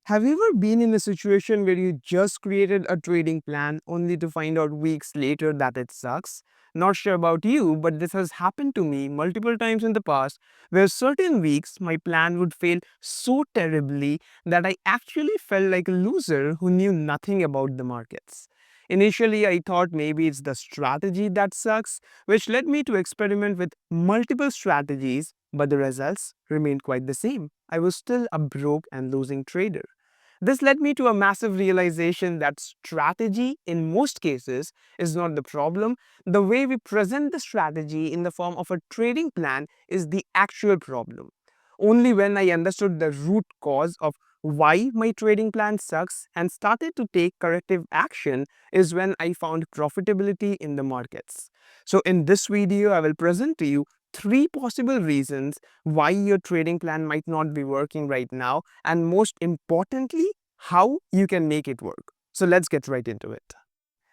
Have you ever been in a situation where you just created a trading plan only to find out weeks later that it sucks? Not sure about you, but this has happened to me multiple times in the past where certain weeks my plan would fail so terribly that I actually felt like a loser who knew nothing about the markets. Initially, I thought maybe it's the strategy that sucks, which led me to experiment with multiple strategies, but the results remained quite the same. I was still a broke and losing trader. This led me to a massive realization that strategy, in most cases, is not the problem. The way we present the strategy in the form of a trading plan is the actual problem. Only when I understood the root cause of why my trading plan sucks and started to take corrective action is when I found profitability in the markets. So in this video, I will present to you three possible reasons why your trading plan might not be working right now, and most importantly, how you can make it work. So let's get right into it.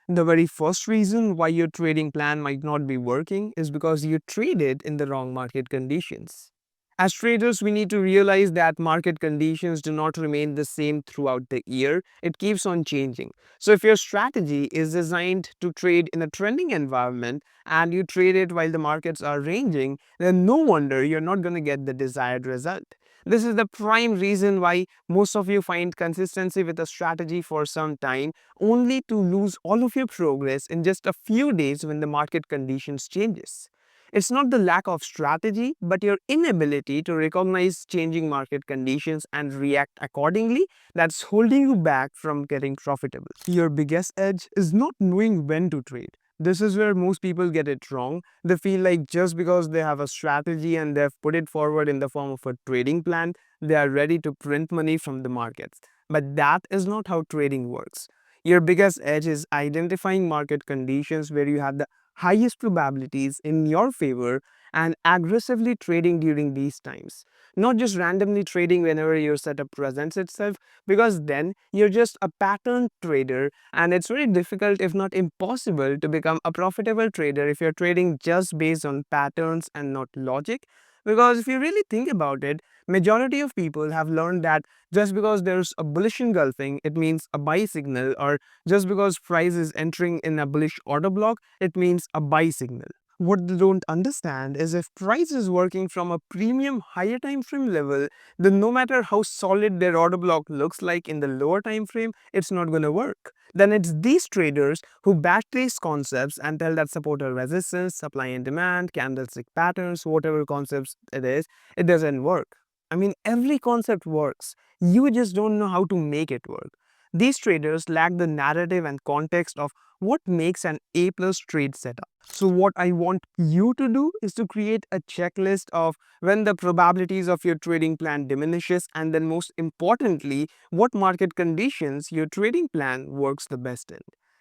The very first reason why your trading plan might not be working is because you traded in the wrong market conditions. As traders, we need to realize that market conditions do not remain the same throughout the year. It keeps on changing. So if your strategy is designed to trade in a trending environment and you trade it while the markets are ranging, then no wonder you're not going to get the desired result. This is the prime reason why most of you find consistency with a strategy for some time only to lose all of your progress in just a few days when the market conditions changes. It's not the lack of strategy, but your inability to recognize changing market conditions and react accordingly that's holding you back from getting profitable. Your biggest edge is not knowing when to trade. This is where most people get it wrong. They feel like just because they have a strategy and they've put it forward in the form of a trading plan, they are ready to print money from the markets. But that is not how trading works. Your biggest edge is identifying market conditions where you have the highest probabilities in your favor and aggressively trading during these times. Not just randomly trading whenever your setup presents itself, because then you're just a pattern trader and it's very difficult, if not impossible, to become a profitable trader if you're trading just based on patterns and not logic. Because if you really think about it, majority of people have learned that just because there's a bullish engulfing, it means a buy signal, or just because price is entering in a bullish order block, it means a buy signal. What they don't understand is if price is working from a premium higher time frame level, then no matter how solid their order block looks like in the lower time frame, it's not going to work. Then it's these traders who bash these concepts and tell that support or resistance, supply and demand, candlestick patterns, whatever concepts it is, it doesn't work. I mean, every concept works. You just don't know how to make it work. These traders lack the narrative and context of what makes an A plus trade setup. So what I want you to do is to create a checklist of when the probabilities of your trading plan diminishes, and then most importantly, what market conditions your trading plan works the best in.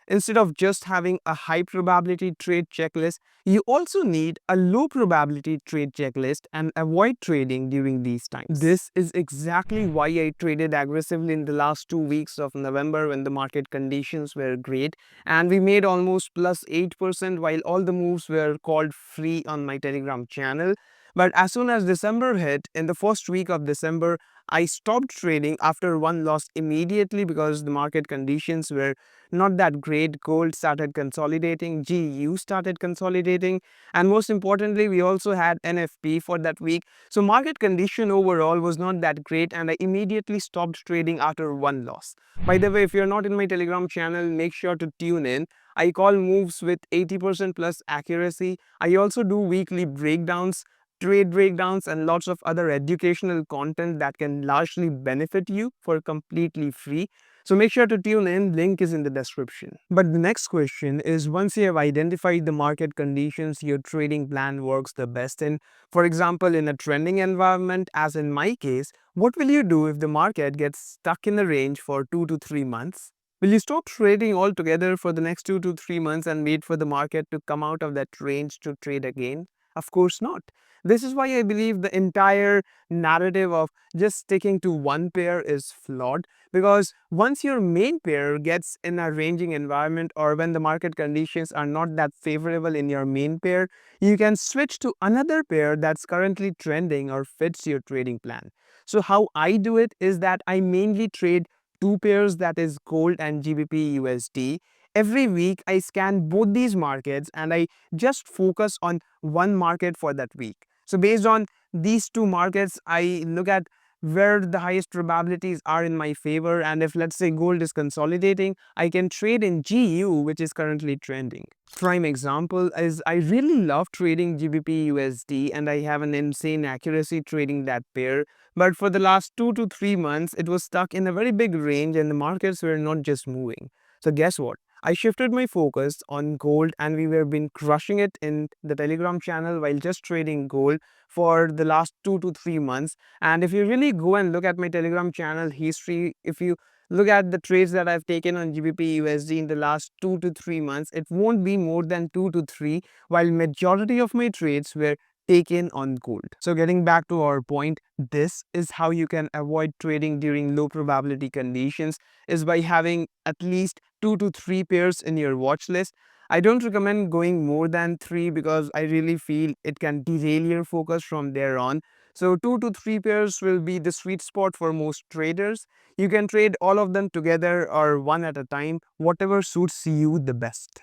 Instead of just having a high probability trade checklist, you also need a low probability trade checklist and avoid trading during these times. This is exactly why I traded aggressively in the last 2 weeks of November when the market conditions were great, and we made almost plus 8% while all the moves were called free on my Telegram channel. But as soon as December hit, in the first week of December, I stopped trading after one loss immediately because the market conditions were not that great. Gold started consolidating, GU started consolidating, and most importantly, we also had NFP for that week. So market condition overall was not that great, and I immediately stopped trading after one loss. By the way, if you're not in my Telegram channel, make sure to tune in. I call moves with 80% plus accuracy. I also do weekly breakdowns, trade breakdowns, and lots of other educational content that can largely benefit you for completely free. So make sure to tune in, link is in the description. But the next question is, once you have identified the market conditions your trading plan works the best in, for example in a trending environment as in my case, what will you do if the market gets stuck in a range for 2 to 3 months? Will you stop trading altogether for the next 2 to 3 months and wait for the market to come out of that range to trade again? Of course not. This is why I believe the entire narrative of just sticking to one pair is flawed, because once your main pair gets in a ranging environment or when the market conditions are not that favorable in your main pair, you can switch to another pair that's currently trending or fits your trading plan. So how I do it is that I mainly trade two pairs, that is gold and GBP USD. Every week I scan both these markets and I just focus on one market for that week. So based on these two markets, I look at where the highest probabilities are in my favor, and if let's say gold is consolidating, I can trade in GU, which is currently trending. Prime example is I really love trading GBP USD and I have an insane accuracy trading that pair, but for the last 2 to 3 months it was stuck in a very big range and the markets were not just moving. So guess what? I shifted my focus on gold and we were been crushing it in the Telegram channel while just trading gold for the last 2 to 3 months. And if you really go and look at my Telegram channel history, if you look at the trades that I've taken on GBP USD in the last 2 to 3 months, it won't be more than 2 to 3, while majority of my trades were taken on gold. So getting back to our point, this is how you can avoid trading during low probability conditions, is by having at least 2 to 3 pairs in your watch list. I don't recommend going more than 3 because I really feel it can derail your focus from there on. So 2 to 3 pairs will be the sweet spot for most traders. You can trade all of them together or one at a time, whatever suits you the best.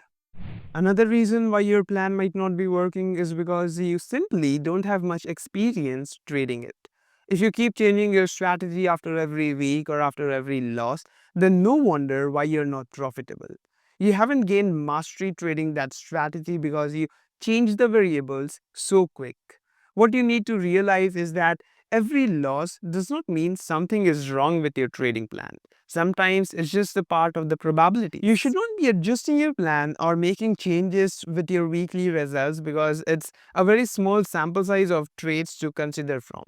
Another reason why your plan might not be working is because you simply don't have much experience trading it. If you keep changing your strategy after every week or after every loss, then no wonder why you're not profitable. You haven't gained mastery trading that strategy because you changed the variables so quick. What you need to realize is that every loss does not mean something is wrong with your trading plan. Sometimes it's just a part of the probability. You should not be adjusting your plan or making changes with your weekly results because it's a very small sample size of trades to consider from.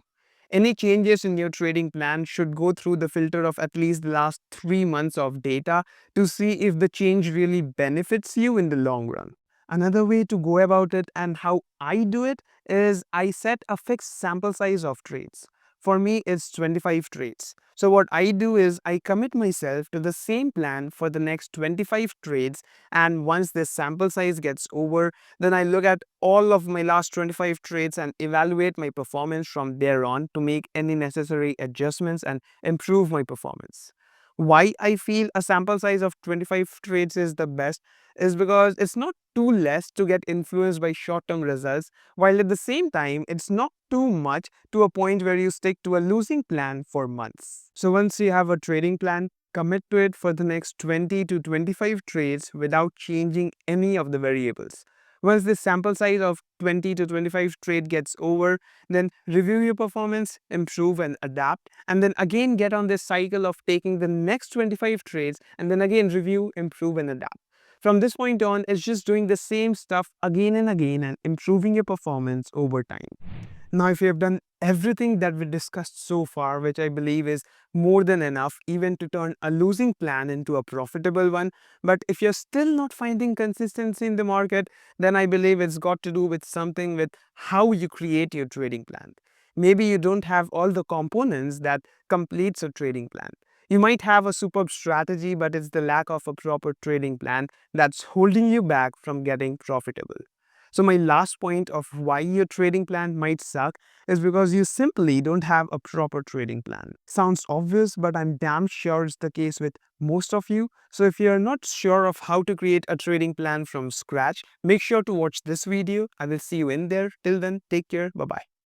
Any changes in your trading plan should go through the filter of at least the last 3 months of data to see if the change really benefits you in the long run. Another way to go about it and how I do it is I set a fixed sample size of trades. For me, it's 25 trades. So what I do is I commit myself to the same plan for the next 25 trades, and once this sample size gets over, then I look at all of my last 25 trades and evaluate my performance from there on to make any necessary adjustments and improve my performance. Why I feel a sample size of 25 trades is the best is because it's not too less to get influenced by short-term results, while at the same time it's not too much to a point where you stick to a losing plan for months. So once you have a trading plan, commit to it for the next 20 to 25 trades without changing any of the variables. Once this sample size of 20 to 25 trade gets over, then review your performance, improve and adapt, and then again get on this cycle of taking the next 25 trades and then again review, improve and adapt. From this point on, it's just doing the same stuff again and again and improving your performance over time. Now, if you have done everything that we discussed so far, which I believe is more than enough even to turn a losing plan into a profitable one, but if you're still not finding consistency in the market, then I believe it's got to do with something with how you create your trading plan. Maybe you don't have all the components that completes a trading plan. You might have a superb strategy, but it's the lack of a proper trading plan that's holding you back from getting profitable. So my last point of why your trading plan might suck is because you simply don't have a proper trading plan. Sounds obvious, but I'm damn sure it's the case with most of you. So if you're not sure of how to create a trading plan from scratch, make sure to watch this video. I will see you in there. Till then, take care. Bye-bye.